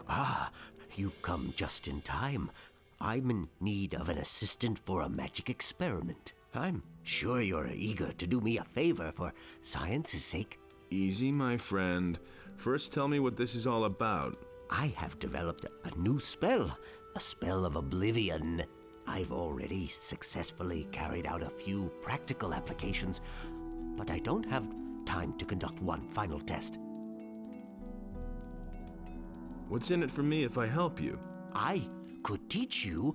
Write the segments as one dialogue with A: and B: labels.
A: Ah, you've come just in time. I'm in need of an assistant for a magic experiment. I'm sure you're eager to do me a favor for science's sake.
B: Easy, my friend. First tell me what this is all about.
A: I have developed a new spell, a spell of oblivion. I've already successfully carried out a few practical applications, but I don't have time to conduct one final test.
B: What's in it for me if I help you?
A: I could teach you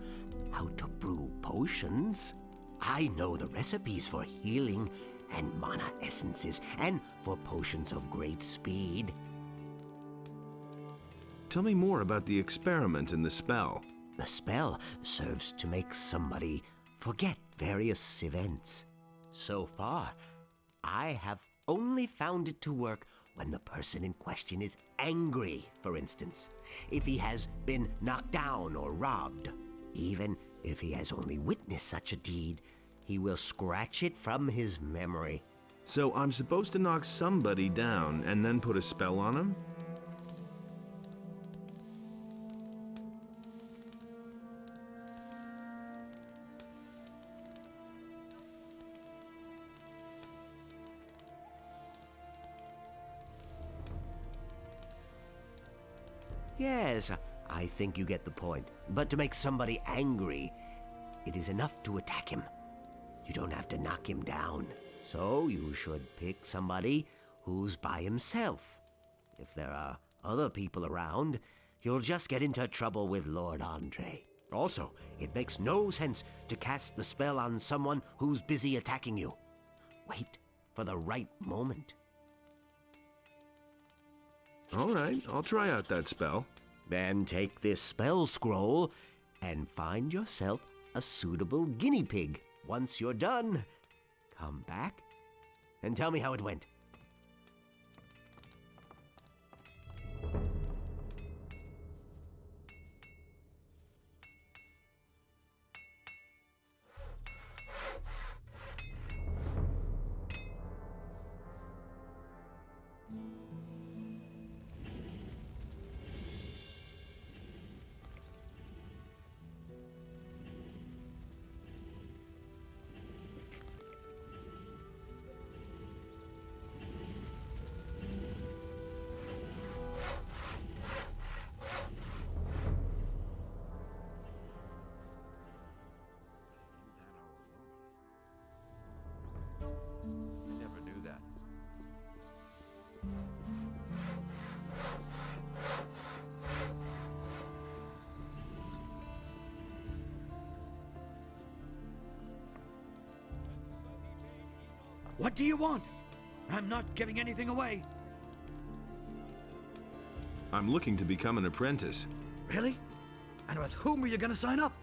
A: how to brew potions. I know the recipes for healing and mana essences, and for potions of great speed.
B: Tell me more about the experiment and the spell.
A: The spell serves to make somebody forget various events. So far, I have only found it to work when the person in question is angry, for instance. If he has been knocked down or robbed. Even if he has only witnessed such a deed, he will scratch it from his memory.
B: So I'm supposed to knock somebody down and then put a spell on him?
A: Yes, I think you get the point. But to make somebody angry, it is enough to attack him. You don't have to knock him down. So you should pick somebody who's by himself. If there are other people around, you'll just get into trouble with Lord Andre. Also, it makes no sense to cast the spell on someone who's busy attacking you. Wait for the right moment.
B: All right, I'll try out that spell.
A: Then take this spell scroll and find yourself a suitable guinea pig. Once you're done, come back and tell me how it went.
C: What do you want? I'm not giving anything away.
B: I'm looking to become an apprentice.
C: Really? And with whom are you gonna sign up?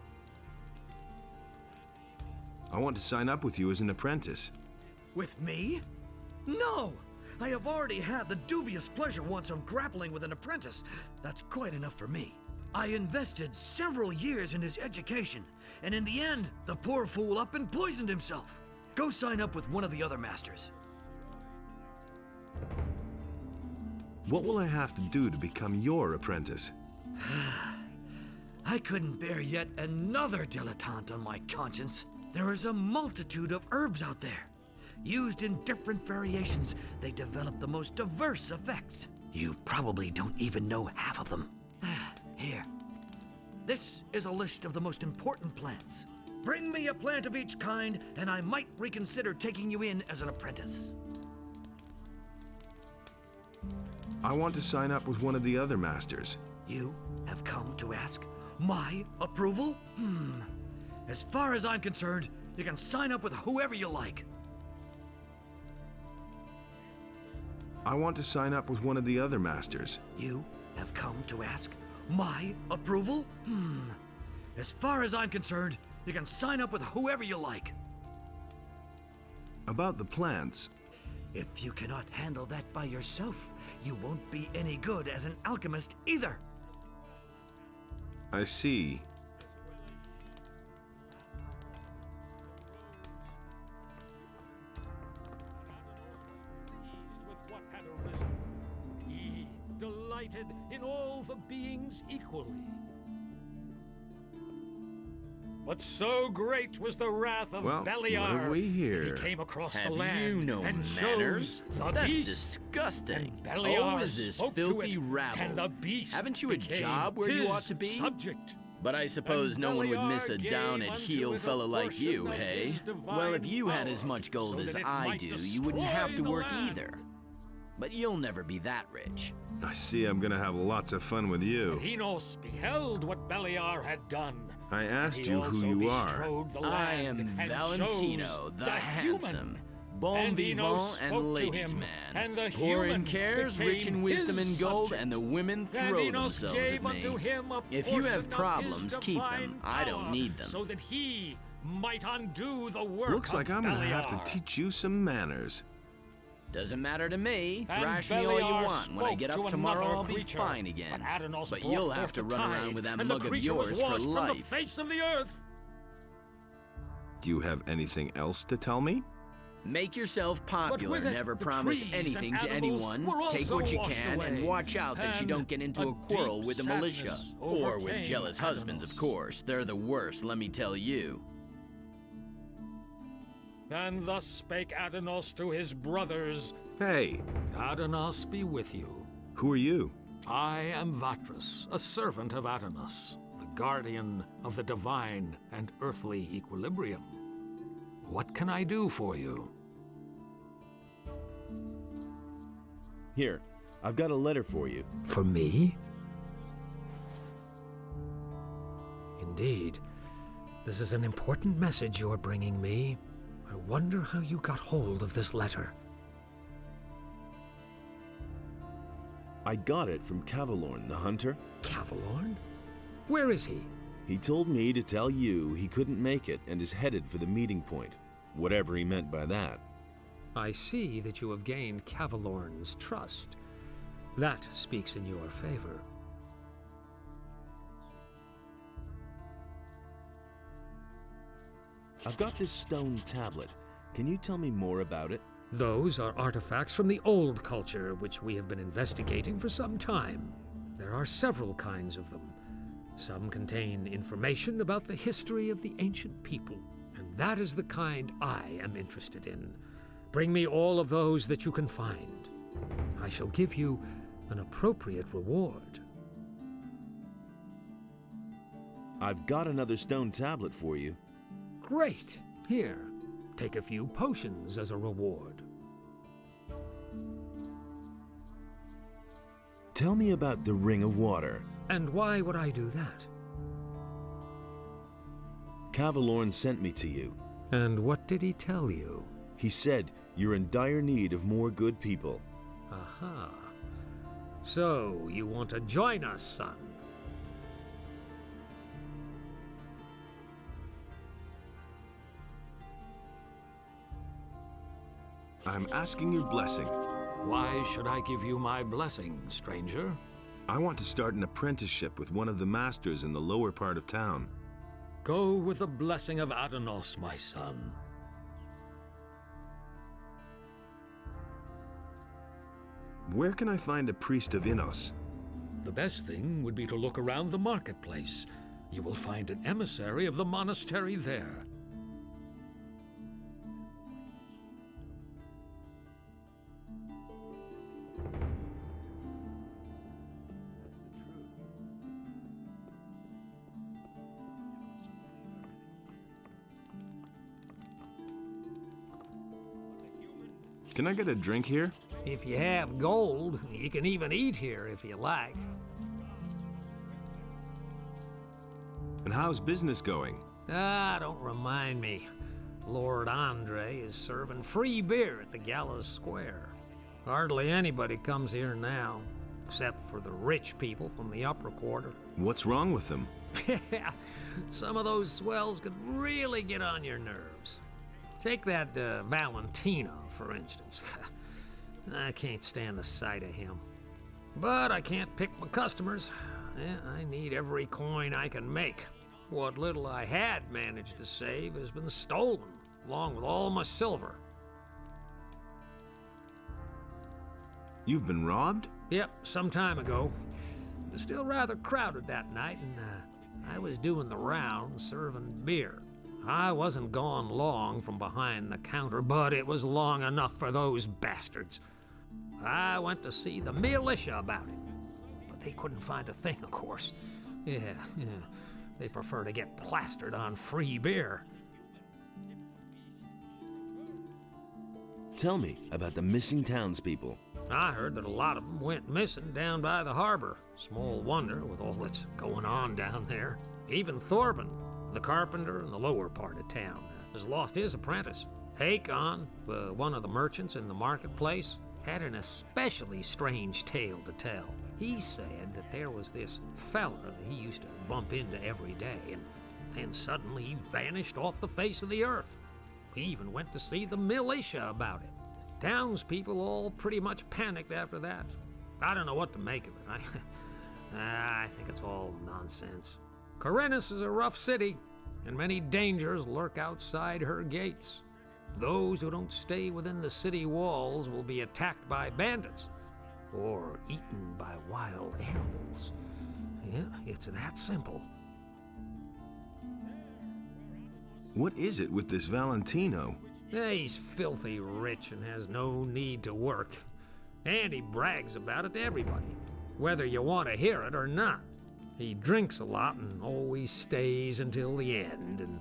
B: I want to sign up with you as an apprentice.
C: With me? No! I have already had the dubious pleasure once of grappling with an apprentice. That's quite enough for me. I invested several years in his education, and in the end, the poor fool up and poisoned himself. Go sign up with one of the other masters.
B: What will I have to do to become your apprentice?
C: I couldn't bear yet another dilettante on my conscience. There is a multitude of herbs out there. Used in different variations, they develop the most diverse effects. You probably don't even know half of them. Here. This is a list of the most important plants. Bring me a plant of each kind, and I might reconsider taking you in as an apprentice.
B: I want to sign up with one of the other masters.
C: You have come to ask my approval? As far as I'm concerned, you can sign up with whoever you like.
B: I want to sign up with one of the other masters.
C: You have come to ask my approval? As far as I'm concerned, you can sign up with whoever you like.
B: About the plants.
C: If you cannot handle that by yourself, you won't be any good as an alchemist either.
B: I see.
D: delighted in all the beings equally. But so great was the wrath of
B: Well,
D: Beliar
B: what have we here?
D: that he came across
E: Have
D: the land
E: you no
D: and
E: manners?
D: chose the
E: That's
D: beast.
E: disgusting.
D: And Beliar
E: Oh, is this
D: spoke to
E: filthy
D: it,
E: rabble?
D: and the beast
E: Haven't you a
D: became
E: job where you
D: his
E: ought to be?
D: Subject.
E: But I suppose
D: And
E: no one would
D: Beliar
E: miss a
D: gave
E: down-at-heel
D: unto it a
E: fellow like
D: portion
E: you,
D: of
E: hey?
D: his divine
E: Well, if you had as
D: power,
E: much gold
D: so
E: as
D: that it
E: I
D: might
E: do, you wouldn't
D: destroy
E: have to
D: the
E: work
D: land.
E: either. But you'll never be that rich.
B: I see I'm gonna have lots of fun with you.
D: Enos beheld what Beliar had done.
B: I asked
D: and he
B: you who
D: also
B: you are.
D: bestrode the
E: I
D: land
E: am
D: and
E: Valentino,
D: chose
E: the handsome,
D: human.
E: bon
D: And
E: vivant
D: Enos
E: and
D: spoke to
E: ladies'
D: him,
E: man.
D: and the
E: Poor in
D: human
E: cares,
D: became
E: rich in wisdom and
D: his
E: gold,
D: subject.
E: and the women
D: And
E: throw
D: Enos
E: themselves
D: gave
E: at
D: unto
E: me.
D: him a
E: If you have
D: portion of
E: problems,
D: his
E: keep them.
D: divine
E: I don't
D: power,
E: need them.
D: So that he might undo the work
B: Looks like
D: of
B: I'm gonna have
D: Beliar.
B: to teach you some manners.
E: Doesn't matter to me.
D: And
E: Thrash me all you
D: Beliar
E: want. When I
D: spoke
E: get
D: to
E: up tomorrow,
D: another
E: I'll be
D: creature,
E: fine again.
D: But Adanos
E: But
D: brought
E: you'll
D: forth
E: have to
D: the
E: run around
D: tide,
E: with that
D: and
E: mug
D: the
E: of
D: creature was
E: yours for
D: washed from the
E: life.
D: face of the earth.
B: Do you have anything else to tell me?
E: Make yourself popular.
D: with it,
E: Never
D: the
E: promise
D: trees
E: anything
D: and
E: to
D: animals
E: anyone.
D: were
E: Take
D: also
E: what you
D: washed
E: can and
D: away,
E: watch out that you
D: and
E: don't get into
D: a
E: a quarrel
D: deep
E: with the militia.
D: sadness
E: Or with
D: overcame
E: jealous husbands, of
D: Adanos.
E: course. They're the worst, let me tell you.
D: And thus spake Adanos to his brothers.
B: Hey,
D: Adanos be with you.
B: who are you?
D: I am Vatras, a servant of Adanos, the guardian of the divine and earthly equilibrium. What can I do for you?
F: Here, I've got a letter for you.
D: For me? Indeed. This is an important message you're bringing me. I wonder how you got hold of this letter.
F: I got it from Cavalorn, the hunter.
D: Cavalorn? Where is he?
F: He told me to tell you he couldn't make it and is headed for the meeting point, whatever he meant by that.
D: I see that you have gained Cavalorn's trust. That speaks in your favor.
F: I've got this stone tablet. Can you tell me more about it?
D: Those are artifacts from the old culture, which we have been investigating for some time. There are several kinds of them. Some contain information about the history of the ancient people, and that is the kind I am interested in. Bring me all of those that you can find. I shall give you an appropriate reward.
F: I've got another stone tablet for you.
D: Great! Here, take a few potions as a reward.
F: Tell me about the Ring of Water.
D: And why would I do that?
F: Cavalorn sent me to you.
D: And what did he tell you?
F: He said you're in dire need of more good people.
D: Aha. So, you want to join us, son?
B: I'm asking your blessing.
D: Why should I give you my blessing, stranger?
B: I want to start an apprenticeship with one of the masters in the lower part of town.
D: Go with the blessing of Adanos, my son.
B: Where can I find a priest of Inos?
D: The best thing would be to look around the marketplace. You will find an emissary of the monastery there.
B: Can I get a drink here?
D: If you have gold, you can even eat here if you like.
B: And how's business going?
D: Ah, don't remind me. Lord Andre is serving free beer at the Gallows Square. Hardly anybody comes here now, except for the rich people from the upper quarter.
B: What's wrong with them?
D: Yeah, some of those swells could really get on your nerves. Take that Valentino, for instance. I can't stand the sight of him. But I can't pick my customers. I need every coin I can make. What little I had managed to save has been stolen, along with all my silver.
B: You've been robbed?
D: Yep, some time ago. It was still rather crowded that night, and I was doing the rounds serving beer. I wasn't gone long from behind the counter, but it was long enough for those bastards. I went to see the militia about it, but they couldn't find a thing, of course. Yeah. They prefer to get plastered on free beer.
F: Tell me about the missing townspeople.
D: I heard that a lot of them went missing down by the harbor. Small wonder with all that's going on down there. Even Thorben, the carpenter in the lower part of town, has lost his apprentice. Hakon, one of the merchants in the marketplace, had an especially strange tale to tell. He said that there was this fella that he used to bump into every day, and then suddenly he vanished off the face of the earth. He even went to see the militia about it. Townspeople all pretty much panicked after that. I don't know what to make of it. I think it's all nonsense. Corinthus is a rough city, and many dangers lurk outside her gates. Those who don't stay within the city walls will be attacked by bandits or eaten by wild animals. Yeah, it's that simple.
B: What is it with this Valentino?
D: He's filthy rich and has no need to work. And he brags about it to everybody, whether you want to hear it or not. He drinks a lot and always stays until the end, and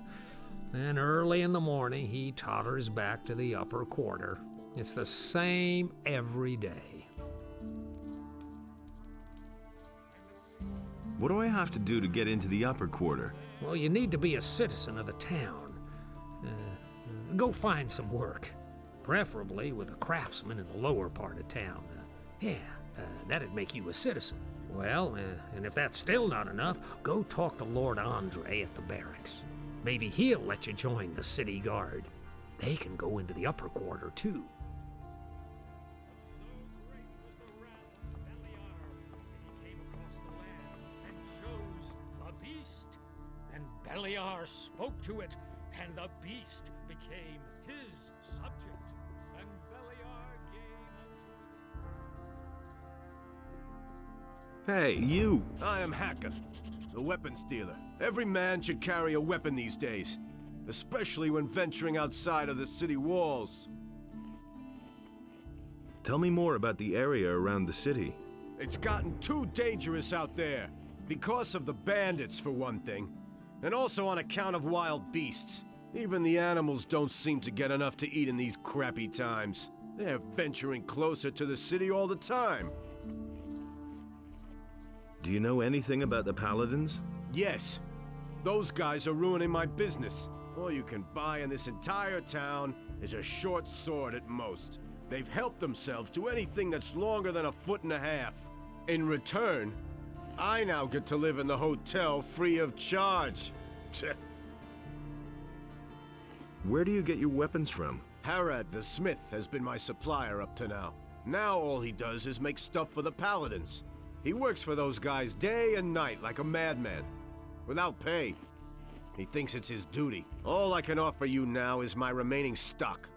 D: then early in the morning he totters back to the upper quarter. It's the same every day.
B: What do I have to do to get into the upper quarter?
D: Well, you need to be a citizen of the town. Go find some work, preferably with a craftsman in the lower part of town. That'd make you a citizen. Well, and if that's still not enough, go talk to Lord Andre at the barracks. Maybe he'll let you join the city guard. They can go into the upper quarter, too.
G: Beliar spoke to it, and the beast became his subject, and Beliar gave
B: Hey, you!
H: I am Hacker, the weapons dealer. Every man should carry a weapon these days, especially when venturing outside of the city walls.
B: Tell me more about the area around the city.
H: It's gotten too dangerous out there, because of the bandits for one thing. And also on account of wild beasts. Even the animals don't seem to get enough to eat in these crappy times. They're venturing closer to the city all the time.
B: Do you know anything about the Paladins?
H: Yes. Those guys are ruining my business. All you can buy in this entire town is a short sword at most. They've helped themselves to anything that's longer than 1.5 feet. In return, I now get to live in the hotel free of charge.
B: Where do you get your weapons from?
H: Harad the smith has been my supplier up to now. Now all he does is make stuff for the Paladins. He works for those guys day and night like a madman, without pay. He thinks it's his duty. All I can offer you now is my remaining stock.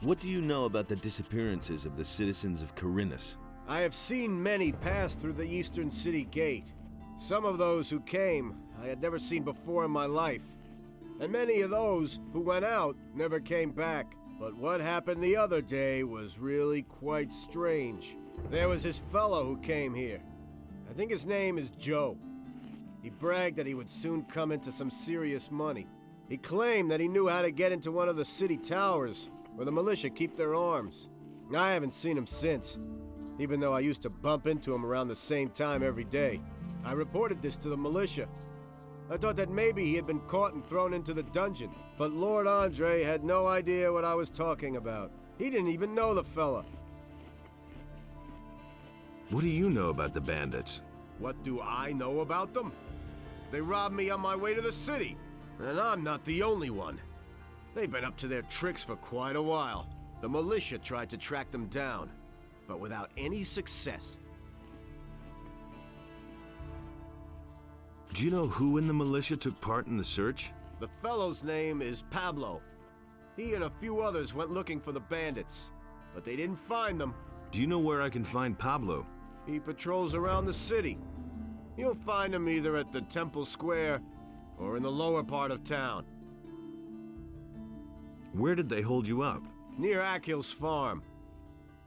F: What do you know about the disappearances of the citizens of Corinthus?
H: I have seen many pass through the eastern city gate. Some of those who came I had never seen before in my life. And many of those who went out never came back. But what happened the other day was really quite strange. There was this fellow who came here. I think his name is Joe. He bragged that he would soon come into some serious money. He claimed that he knew how to get into one of the city towers where the militia keep their arms. I haven't seen him since, even though I used to bump into him around the same time every day. I reported this to the militia. I thought that maybe he had been caught and thrown into the dungeon, but Lord Andre had no idea what I was talking about. He didn't even know the fella.
B: What do you know about the bandits?
H: What do I know about them? They robbed me on my way to the city, and I'm not the only one. They've been up to their tricks for quite a while. The militia tried to track them down, but without any success.
B: Do you know who in the militia took part in the search?
H: The fellow's name is Pablo. He and a few others went looking for the bandits, but they didn't find them.
F: Do you know where I can find Pablo?
H: He patrols around the city. You'll find him either at the Temple Square or in the lower part of town.
F: Where did they hold you up?
H: Near Akhil's farm.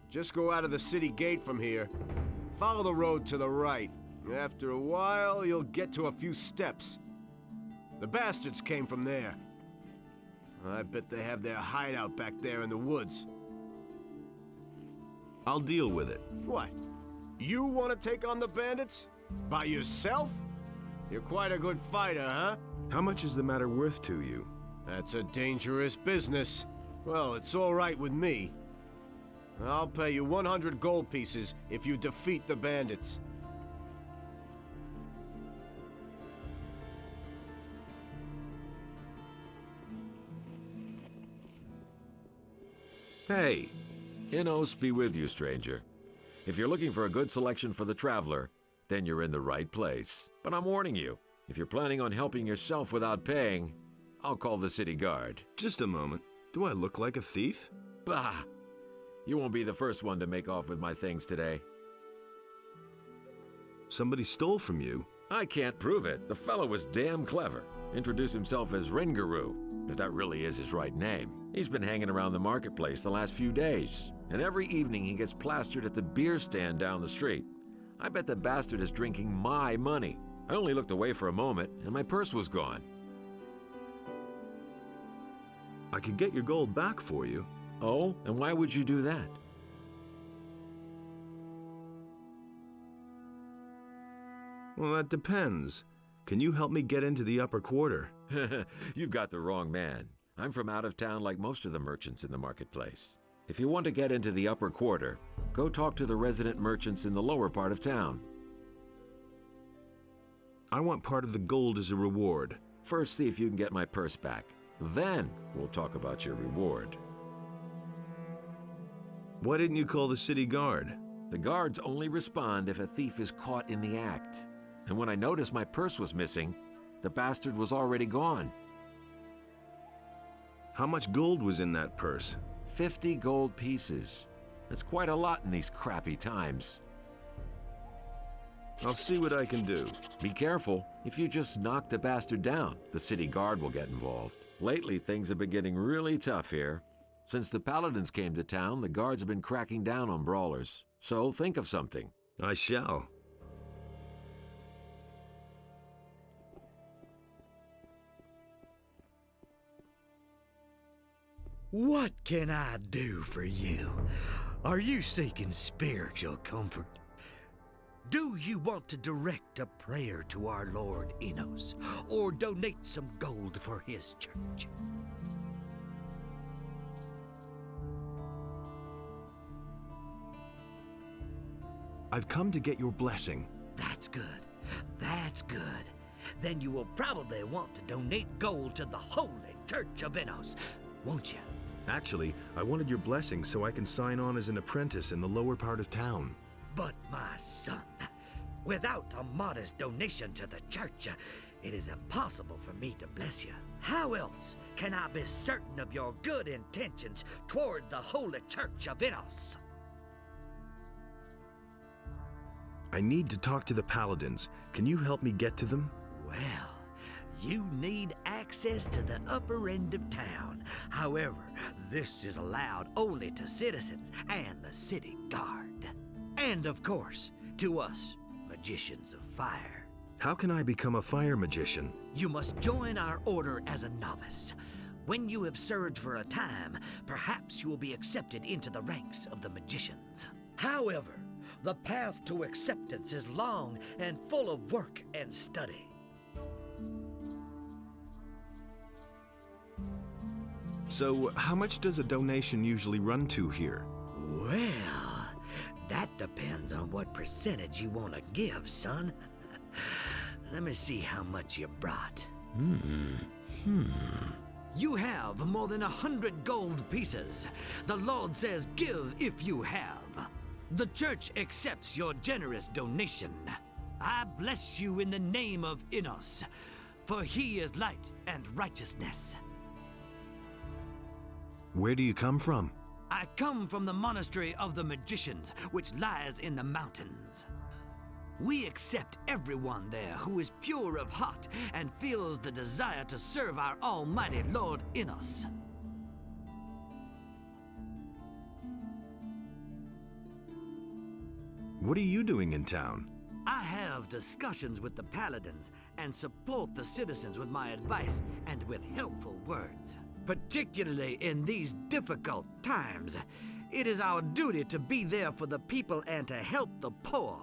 H: Just go out of the city gate from here. Follow the road to the right. After a while, you'll get to a few steps. The bastards came from there. I bet they have their hideout back there in the woods.
F: I'll deal with it.
H: What? You want to take on the bandits? By yourself? You're quite a good fighter, huh?
F: How much is the matter worth to you?
H: That's a dangerous business. Well, it's all right with me. I'll pay you 100 gold pieces if you defeat the bandits.
I: Hey, Inos be with you, stranger. If you're looking for a good selection for the traveler, then you're in the right place. But I'm warning you, if you're planning on helping yourself without paying, I'll call the city guard.
F: Just a moment. Do I look like a thief?
I: Bah! You won't be the first one to make off with my things today.
F: Somebody stole from you?
I: I can't prove it. The fellow was damn clever. Introduced himself as Ringaru, if that really is his right name. He's been hanging around the marketplace the last few days, and every evening he gets plastered at the beer stand down the street. I bet the bastard is drinking my money. I only looked away for a moment, and my purse was gone.
F: I could get your gold back for you.
I: Oh? And why would you do that?
F: Well, that depends. Can you help me get into the upper quarter?
I: You've got the wrong man. I'm from out of town like most of the merchants in the marketplace. If you want to get into the upper quarter, go talk to the resident merchants in the lower part of town.
F: I want part of the gold as a reward.
I: First, see if you can get my purse back. Then, we'll talk about your reward.
F: Why didn't you call the city guard?
I: The guards only respond if a thief is caught in the act. And when I noticed my purse was missing, the bastard was already gone.
F: How much gold was in that purse?
I: 50 gold pieces. That's quite a lot in these crappy times.
F: I'll see what I can do.
I: Be careful. If you just knock the bastard down, the city guard will get involved. Lately, things have been getting really tough here. Since the paladins came to town, the guards have been cracking down on brawlers. So think of something.
F: I shall.
C: What can I do for you? Are you seeking spiritual comfort? Do you want to direct a prayer to our Lord Inos, or donate some gold for his church?
F: I've come to get your blessing.
C: That's good. That's good. Then you will probably want to donate gold to the Holy Church of Inos, won't you?
F: Actually, I wanted your blessing so I can sign on as an apprentice in the lower part of town.
C: But my son, without a modest donation to the church, it is impossible for me to bless you. How else can I be certain of your good intentions toward the Holy Church of Inos?
F: I need to talk to the paladins. Can you help me get to them?
C: Well, you need access to the upper end of town. However, this is allowed only to citizens and the city guard. And of course, to us, magicians of fire.
F: How can I become a fire magician?
C: You must join our order as a novice. When you have served for a time, perhaps you will be accepted into the ranks of the magicians. However, the path to acceptance is long and full of work and study.
F: So, how much does a donation usually run to here?
C: Well, that depends on what percentage you want to give, son. Let me see how much you brought. You have more than 100 gold pieces. The Lord says give if you have. The church accepts your generous donation. I bless you in the name of Inos, for he is light and righteousness.
F: Where do you come from?
C: I come from the monastery of the magicians, which lies in the mountains. We accept everyone there who is pure of heart and feels the desire to serve our almighty Lord in us.
B: What are you doing in town?
C: I have discussions with the paladins and support the citizens with my advice and with helpful words. Particularly in these difficult times, it is our duty to be there for the people and to help the poor.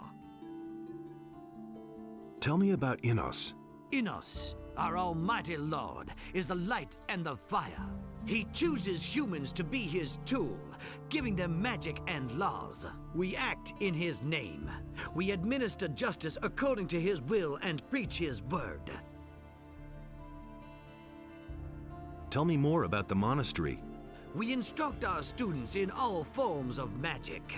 B: Tell me about Inos.
C: Inos, our almighty Lord, is the light and the fire. He chooses humans to be his tool, giving them magic and laws. We act in his name. We administer justice according to his will and preach his word.
B: Tell me more about the monastery.
C: We instruct our students in all forms of magic,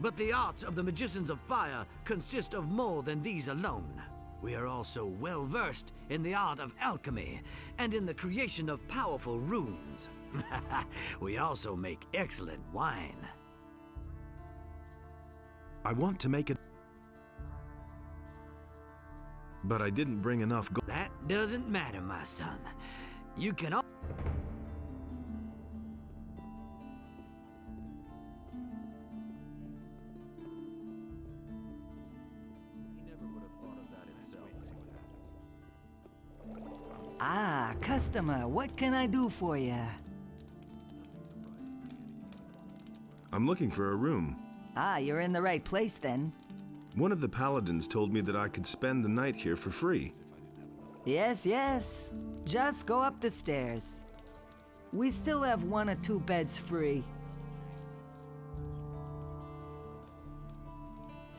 C: but the arts of the magicians of fire consist of more than these alone. We are also well versed in the art of alchemy and in the creation of powerful runes. We also make excellent wine.
B: I want to make it, but I didn't bring enough gold.
C: That doesn't matter, my son. You can all...
J: Ah, customer, what can I do for you?
B: I'm looking for a room.
J: Ah, you're in the right place then.
B: One of the paladins told me that I could spend the night here for free.
J: Yes, yes. Just go up the stairs. We still have 1 or 2 beds free.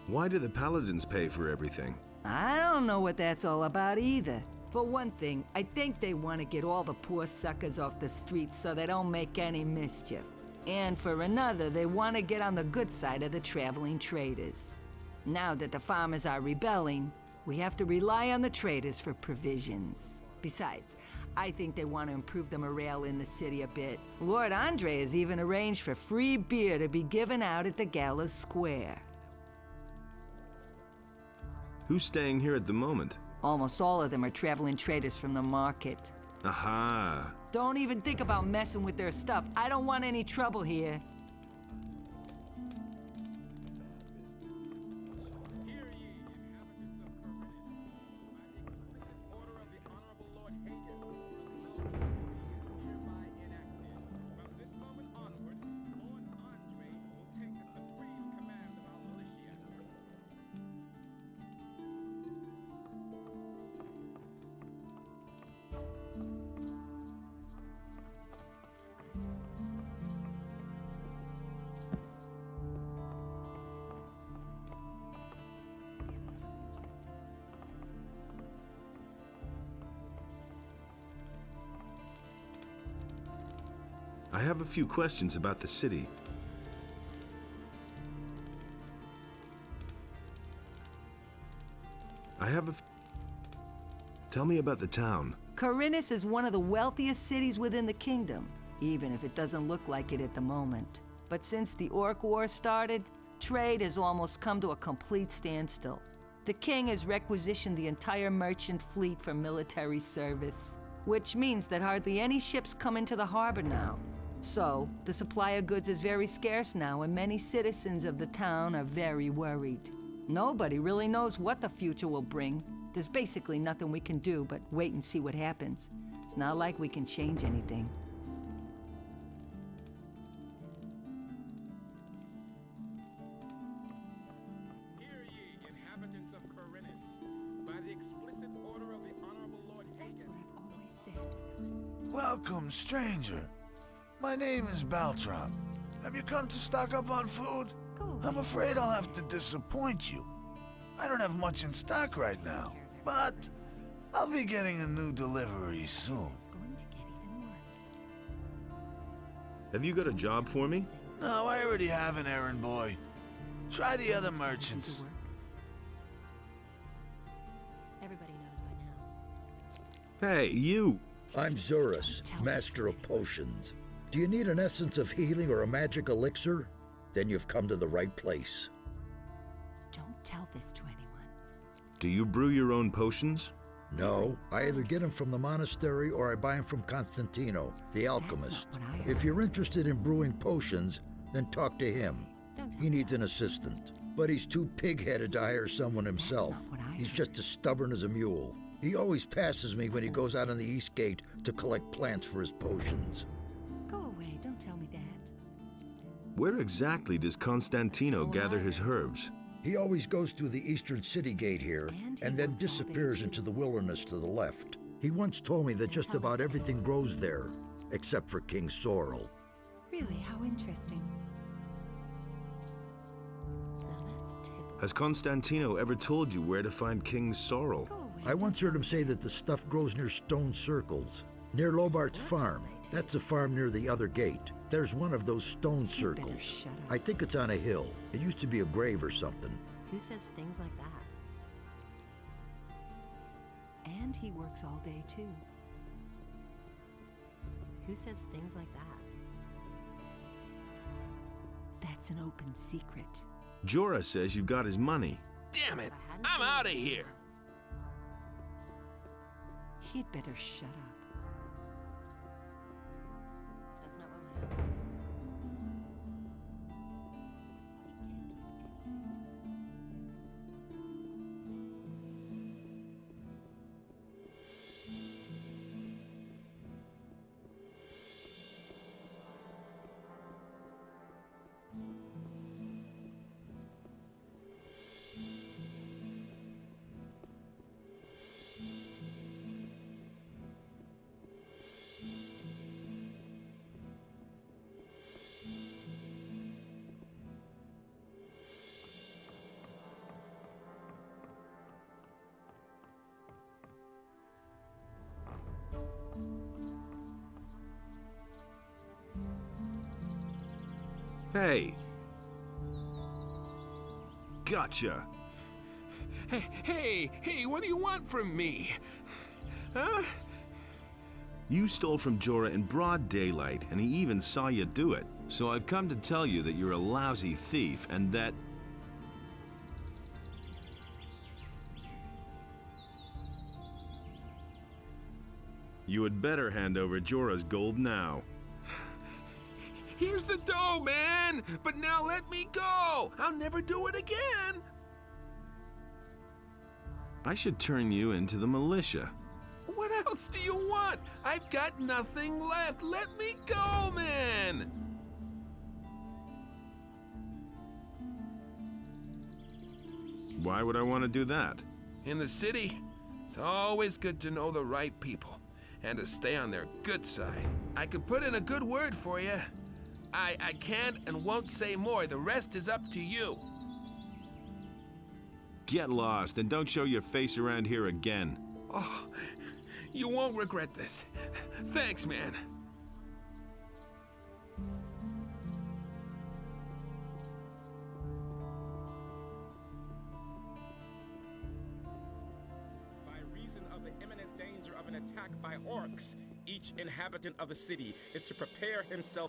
B: Why do the paladins pay for everything?
J: I don't know what that's all about either. For one thing, I think they want to get all the poor suckers off the streets so they don't make any mischief. And for another, they want to get on the good side of the traveling traders. Now that the farmers are rebelling, we have to rely on the traders for provisions. Besides, I think they want to improve the morale in the city a bit. Lord Andre has even arranged for free beer to be given out at the Gallows Square.
B: Who's staying here at the moment?
J: Almost all of them are traveling traders from the market.
B: Aha!
J: Don't even think about messing with their stuff. I don't want any trouble here.
B: I have a few questions about the city. Tell me about the town.
J: Corinus is one of the wealthiest cities within the kingdom, even if it doesn't look like it at the moment. But since the Orc War started, trade has almost come to a complete standstill. The king has requisitioned the entire merchant fleet for military service, which means that hardly any ships come into the harbor now. So, the supply of goods is very scarce now, and many citizens of the town are very worried. Nobody really knows what the future will bring. There's basically nothing we can do but wait and see what happens. It's not like we can change anything.
K: Hear ye, inhabitants of Corinus, by the explicit order of the Honorable Lord Hagen.
J: That's what I've always said.
L: Welcome, stranger. My name is Baltrop. Have you come to stock up on food? I'm afraid I'll have to disappoint you. I don't have much in stock right now, but I'll be getting a new delivery soon.
J: It's going to get even worse.
B: Have you got a job for me?
L: No, I already have an errand boy. Try the other merchants.
M: Everybody knows by now.
B: Hey, you!
N: I'm Zurus, master of potions.
M: Do you need an essence of healing or a magic elixir? Then you've come to the right place.
J: Don't tell this to anyone.
F: Do you brew your own potions?
M: No, I either get them from the monastery or I buy them from Constantino, the alchemist. If you're interested in brewing potions, then talk to him. He needs an assistant, but he's too pig-headed to hire someone himself. He's just as stubborn as a mule. He always passes me when he goes out on the East Gate to collect plants for his potions.
J: Go away, don't tell me that.
F: Where exactly does Constantino gather his herbs?
M: He always goes through the eastern city gate here and then disappears into the wilderness to the left. He once told me that just about everything grows there, except for King Sorrel.
J: Really, how interesting. Now that's typical.
F: Has Constantino ever told you where to find King Sorrel?
M: I once heard him say that the stuff grows near stone circles, near Lobart's farm. That's a farm near the other gate. There's one of those stone circles. I think it's on a hill. It used to be a grave or something.
N: Who says things like that?
J: And he works all day, too.
N: Who says things like that?
J: That's an open secret.
F: Jorah says you've got his money.
K: Damn it! I'm out of here!
J: He'd better shut up.
N: That's not what my husband thinks.
F: Hey! Gotcha!
K: Hey, what do you want from me? Huh?
F: You stole from Jorah in broad daylight, and he even saw you do it. So I've come to tell you that you're a lousy thief, and that... You had better hand over Jorah's gold now.
K: Here's the dough, man! But now let me go! I'll never do it again!
F: I should turn you into the militia.
K: What else do you want? I've got nothing left. Let me go, man!
F: Why would I want to do that?
K: In the city, it's always good to know the right people and to stay on their good side. I could put in a good word for you. I can't and won't say more. The rest is up to you.
F: Get lost and don't show your face around here again.
K: Oh, you won't regret this. Thanks, man. By reason of the imminent danger of an attack by orcs, each inhabitant of the city is to prepare himself